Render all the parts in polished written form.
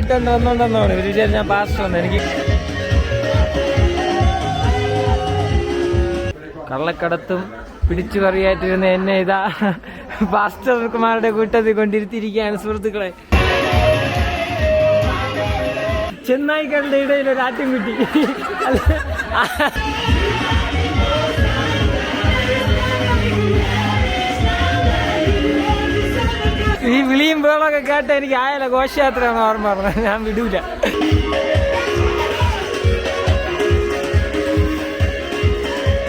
ഇട്ടുകൊണ്ട് വന്നോണ്ടെന്നോ ഇവര് വിചാരിച്ചു ഞാൻ പാസ്റ്റർ വന്നു. എനിക്ക് കള്ളക്കടത്തും പിടിച്ചു പറിയായിട്ടിരുന്ന എന്നെ ഇതാ പാസ്റ്റർമാരുടെ കൂട്ടത്തിൽ കൊണ്ടിരുത്തിയിരിക്കുകയാണ് സുഹൃത്തുക്കളെ. ചെന്നായിക്കളുടെ ഇടയിൽ ഒരു ആട്ടിൻകുട്ടി. ഈ വിളിയും പേളൊക്കെ കേട്ട എനിക്ക് ആയാലോ ഘോഷയാത്രയാണ് ഓർമ്മ പറഞ്ഞത്. ഞാൻ വിടൂല.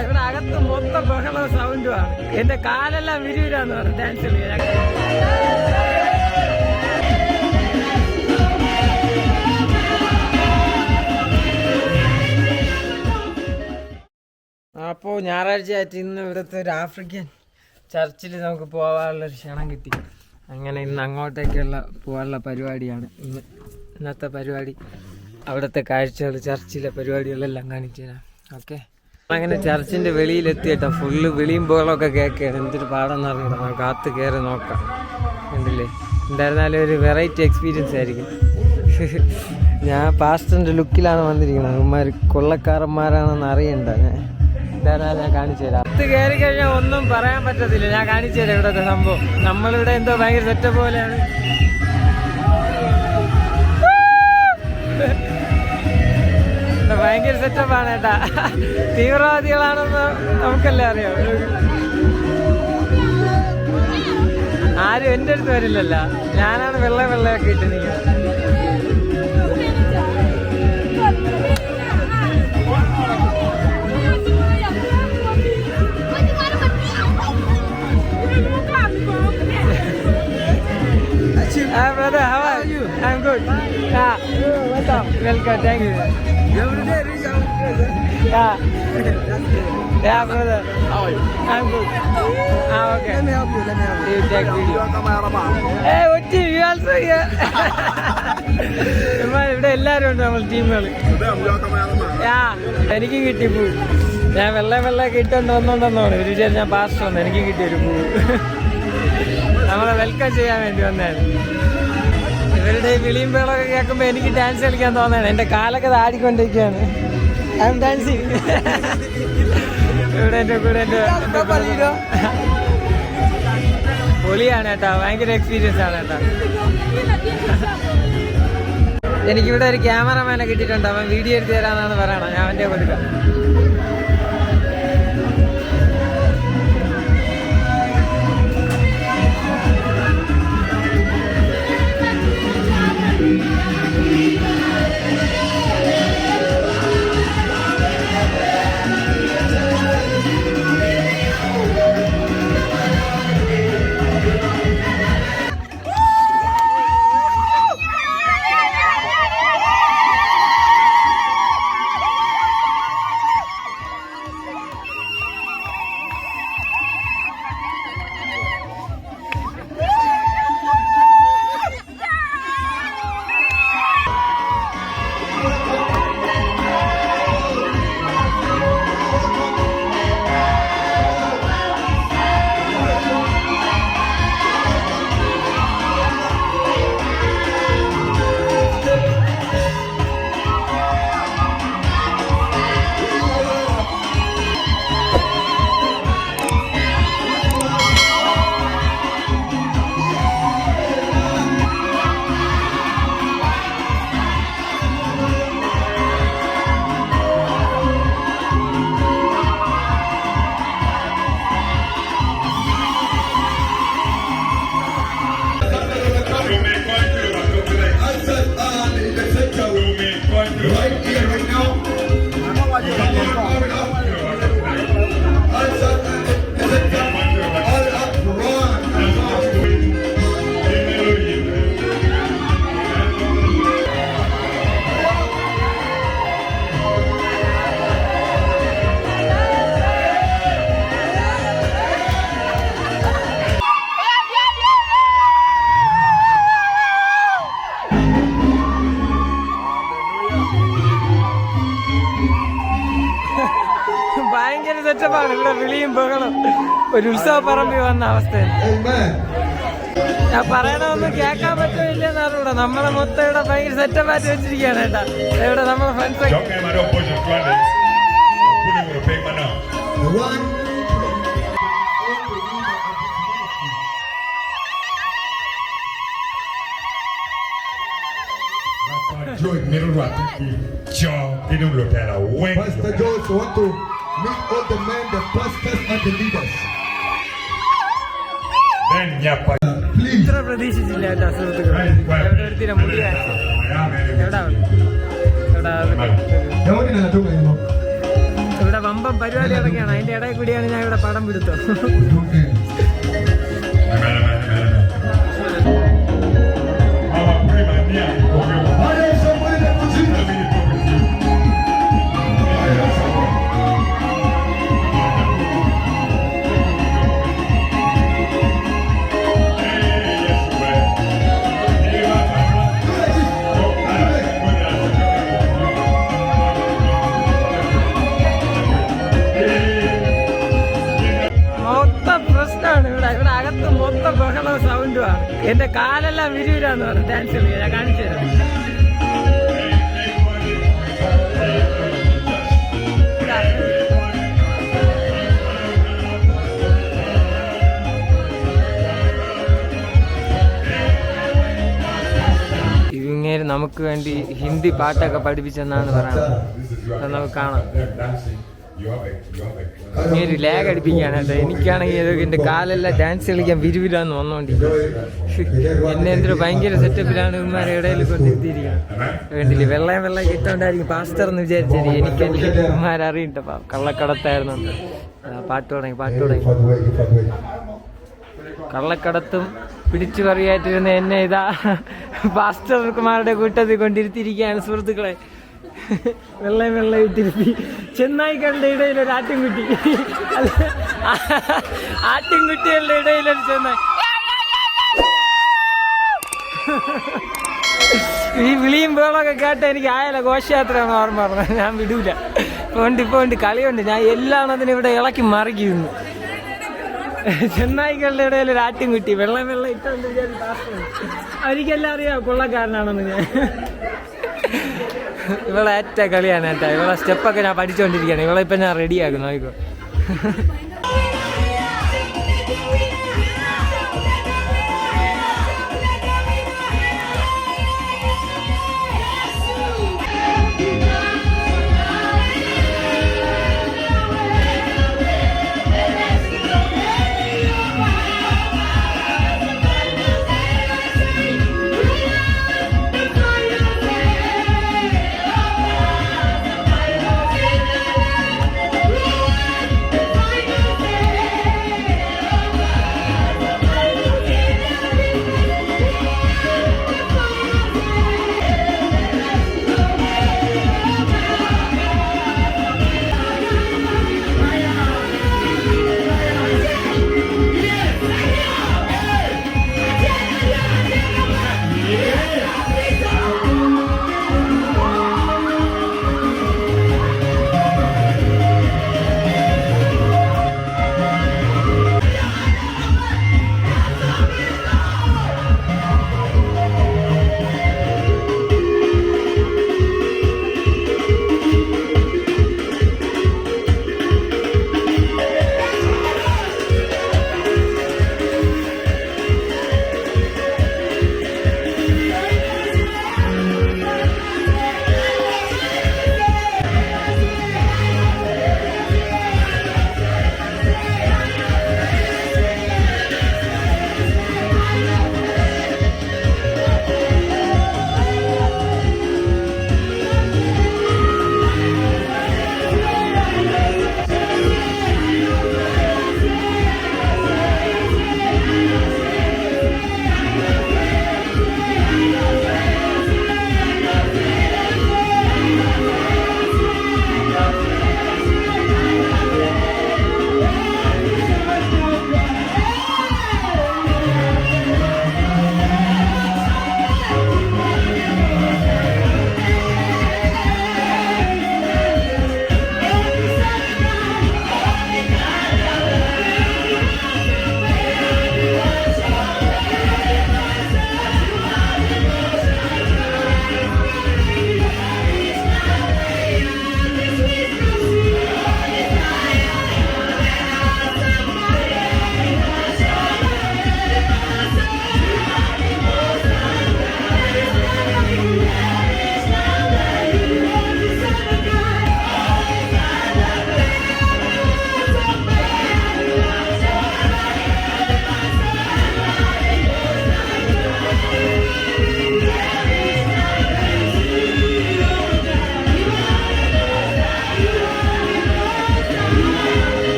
ഇവിടെ അകത്ത് മൊത്തം ബഹളവും സൗണ്ടുമാണ്. എന്റെ കാലെല്ലാം വിരിവിരാന്ന് പറഞ്ഞു ഡാൻസ് കളിക്കാൻ. അപ്പോൾ ഞായറാഴ്ച ആയിട്ട് ഇന്ന് ഇവിടുത്തെ ഒരു ആഫ്രിക്കൻ ചർച്ചിൽ നമുക്ക് പോകാനുള്ളൊരു ക്ഷണം കിട്ടി. അങ്ങനെ ഇന്ന് അങ്ങോട്ടേക്കുള്ള പോകാനുള്ള പരിപാടിയാണ് ഇന്നത്തെ പരിപാടി. അവിടുത്തെ കാഴ്ചകൾ, ചർച്ചിലെ പരിപാടികളെല്ലാം കാണിച്ചു തരാം. ഓക്കെ, അങ്ങനെ ചർച്ചിൻ്റെ വെളിയിലെത്തി കേട്ടോ. ഫുള്ള് വിളിയും ബോളൊക്കെ കേൾക്കുകയാണ്. എന്തൊരു പാടെന്ന് പറഞ്ഞിട്ട് നമുക്ക് അകത്ത് കയറി നോക്കാം. കണ്ടില്ലേ, എന്തായിരുന്നാലും ഒരു വെറൈറ്റി എക്സ്പീരിയൻസ് ആയിരിക്കും. ഞാൻ പാസ്റ്ററിൻ്റെ ലുക്കിലാണ് വന്നിരിക്കുന്നത്. ഇവന്മാർ കൊള്ളക്കാരന്മാരാണെന്ന് അറിയണ്ട. എന്തായിരുന്നാലും ഞാൻ കാണിച്ചു തരാം. അകത്ത് കയറി കഴിഞ്ഞാൽ ഒന്നും പറയാൻ പറ്റത്തില്ല. ഞാൻ കാണിച്ചു തരാം ഇവിടുത്തെ സംഭവം. നമ്മളിവിടെ എന്തോ ഭയങ്കര സെറ്റപ്പ് പോലെയാണ്. ഭയങ്കര സെറ്റപ്പാണ് കേട്ടാ. തീവ്രവാദികളാണെന്ന് നമുക്കല്ലേ അറിയാം. ആരും എൻ്റെ അടുത്ത് വരില്ലല്ലോ. ഞാനാണ് വെള്ളയൊക്കെ ഇട്ട് നിൽക്കുന്നത്. Brother, how are you? I'm good. Welcome. Thank you. Yeah, brother. How are you? I'm good. Okay. Let me help you. You take video. Hey, what team? You also here? ഇവിടെ എല്ലാവരും ഉണ്ട് നമ്മൾ ടീമുകൾ. എനിക്ക് കിട്ടി പൂ. ഞാൻ വെള്ളയൊക്കെ ഇട്ടുകൊണ്ട് വന്നോണ്ടെന്നോണ് ഇവര് വിചാരിച്ചു ഞാൻ പാസ്റ്റർ വന്നു. എനിക്ക് കിട്ടിയൊരു പൂ. നമ്മളെ വെൽക്കം ചെയ്യാൻ വേണ്ടി വന്നതാണ്. ഇവരുടെ വിളിയും പേളൊക്കെ കേൾക്കുമ്പോൾ എനിക്ക് ഡാൻസ് കളിക്കാൻ തോന്നുകയാണ്. എൻ്റെ കാലൊക്കെ ആടിക്കൊണ്ടിരിക്കുകയാണ്. I M dancing. ഇവിടെ എൻ്റെ കൂടെ എൻ്റെ പൊളിയാണ് കേട്ടോ. ഭയങ്കര എക്സ്പീരിയൻസ് ആണ് കേട്ടോ. എനിക്കിവിടെ ഒരു ക്യാമറമാനെ കിട്ടിയിട്ടുണ്ട്. അവൻ വീഡിയോ എടുത്ത് തരാമെന്നാണ് പറയണം. ഞാൻ അവൻ്റെ കൊടുക്കാം. ഭയങ്കര സെറ്റപ്പാണ് ഇവിടെ. വിളിയും ബഹളം ഒരു ഉത്സവ പറമ്പി വന്ന അവസ്ഥ. ഞാൻ പറയണതൊന്നും കേൾക്കാൻ പറ്റില്ലെന്ന് അറിയൂടാ. നമ്മളെ മൊത്തം ഇവിടെ ഭയങ്കര സെറ്റപ്പ് ആയിട്ട് വെച്ചിരിക്കുകയാണ് കേട്ടാ. ഇവിടെ നമ്മളെ friends Pastor George want to meet all the men, the pastors and the leaders. ഇത്ര പ്രതീക്ഷിച്ചില്ല കേട്ടോ സുഹൃത്തുക്കളെ. എവിടെ എടുത്തില്ല മുടി ഇവിടെ വമ്പം പരിപാടി ഇറങ്ങിയാണ്. അതിന്റെ ഇടയിൽ കൂടിയാണ് ഞാൻ ഇവിടെ പടം പിടുത്തോ. സൗണ്ടുമാണ്. എന്റെ കാലെല്ലാം വിരിവിരാന്ന് പറഞ്ഞു ഡാൻസ് കളിക്കാൻ. ഞാൻ കാണിച്ചു തരാം. ഇങ്ങനെ നമുക്ക് വേണ്ടി ഹിന്ദി പാട്ടൊക്കെ പഠിപ്പിച്ചെന്നാണ് പറയുന്നത്. നമുക്ക് കാണാം. ഇങ്ങനെ ലാഗ് അടിപ്പിക്കുകയാണ് കേട്ടോ. എനിക്കാണെങ്കിൽ എൻ്റെ കാലെല്ലാം ഡാൻസ് കളിക്കാൻ വിരുവിലാന്ന് വന്നോണ്ടിരിക്കും. എന്നെ എന്തൊരു ഭയങ്കര സെറ്റപ്പിലാണ് ഇവന്മാരെ ഇടയിൽ കൊണ്ടിരുത്തിയിരിക്കുന്നത്. വേണ്ടില്ല വെള്ളം കിട്ടോണ്ടായിരിക്കും പാസ്റ്റർ എന്ന് വിചാരിച്ചത്. എനിക്ക് ഇവന്മാരറിയട്ടോ കള്ളക്കടത്തായിരുന്നു. പാട്ട് തുടങ്ങി. കള്ളക്കടത്തും പിടിച്ചു പറിയായിട്ടിരുന്ന എന്നെ ഇതാ പാസ്റ്റർമാരുടെ കൂട്ടത്തിൽ കൊണ്ടിരുത്തിയിരിക്കുകയാണ് സുഹൃത്തുക്കളെ. വെള്ളം ഇട്ടിരുത്തി. ചെന്നായിക്കളുടെ ഇടയിൽ ഒരു ആട്ടിൻകുട്ടി. ആട്ടിൻകുട്ടികളുടെ ഇടയിലൊരു ചെന്നായി. ഈ വിളിയും പേളൊക്കെ കേട്ട എനിക്ക് ആയാലും ഘോഷയാത്രയാണ് ഓർമ്മ പറഞ്ഞത്. ഞാൻ വിടൂല. ഇപ്പൊ ഉണ്ട് കളിയുണ്ട്. ഞാൻ എല്ലാണതിനും ഇവിടെ ഇളക്കി മറിക്കുന്നു. ചെന്നായിക്കളുടെ ഇടയിൽ ഒരു ആട്ടിൻകുട്ടി വെള്ളം ഇട്ടുകൊണ്ട് അവർക്കെല്ലാം അറിയാം കൊള്ളക്കാരനാണെന്ന്. ഞാൻ ഇവളെ ഏറ്റ കളിയാണ് കേട്ടോ. ഇവളെ സ്റ്റെപ്പൊക്കെ ഞാൻ പഠിച്ചുകൊണ്ടിരിക്കുകയാണ്. ഇവളെ ഇപ്പം ഞാൻ റെഡിയാക്കും. നോക്കോ.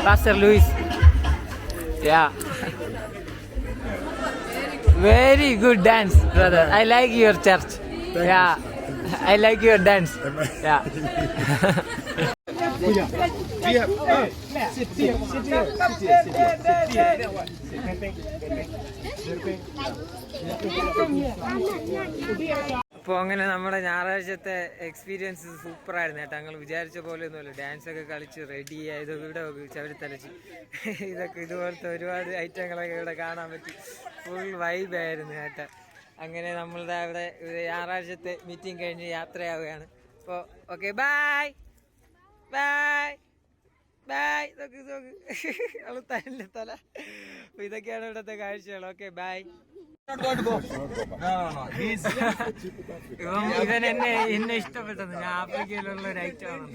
Pastor Luis. Yeah. Very good dance, brother. I like your church. Yeah. I like your dance. Yeah. അപ്പോൾ അങ്ങനെ നമ്മുടെ ഞായറാഴ്ചത്തെ എക്സ്പീരിയൻസ് സൂപ്പറായിരുന്നു കേട്ടോ. ഞങ്ങൾ വിചാരിച്ച പോലെ ഒന്നുമല്ല. ഡാൻസൊക്കെ കളിച്ച് റെഡി ആയത് ഇവിടെ ചവരിത്തലച്ച് ഇതൊക്കെ ഇതുപോലത്തെ ഒരുപാട് ഐറ്റങ്ങളൊക്കെ ഇവിടെ കാണാൻ പറ്റി. ഫുൾ വൈബായിരുന്നു കേട്ടോ. അങ്ങനെ നമ്മളുടെ അവിടെ ഞായറാഴ്ചത്തെ മീറ്റിംഗ് കഴിഞ്ഞ് യാത്രയാവുകയാണ്. അപ്പോൾ ഓക്കെ, ബൈ ബൈ ബൈ. നോക്ക് നോക്ക് അവൾ തല തല. അപ്പോൾ ഇതൊക്കെയാണ് ഇവിടുത്തെ കാഴ്ചകൾ. Okay, bye. ഇവൻ എന്നെ ഇഷ്ടപ്പെട്ടത് ഞാൻ ആഫ്രിക്കയിലുള്ള ഒരു ഐറ്റമാണ്.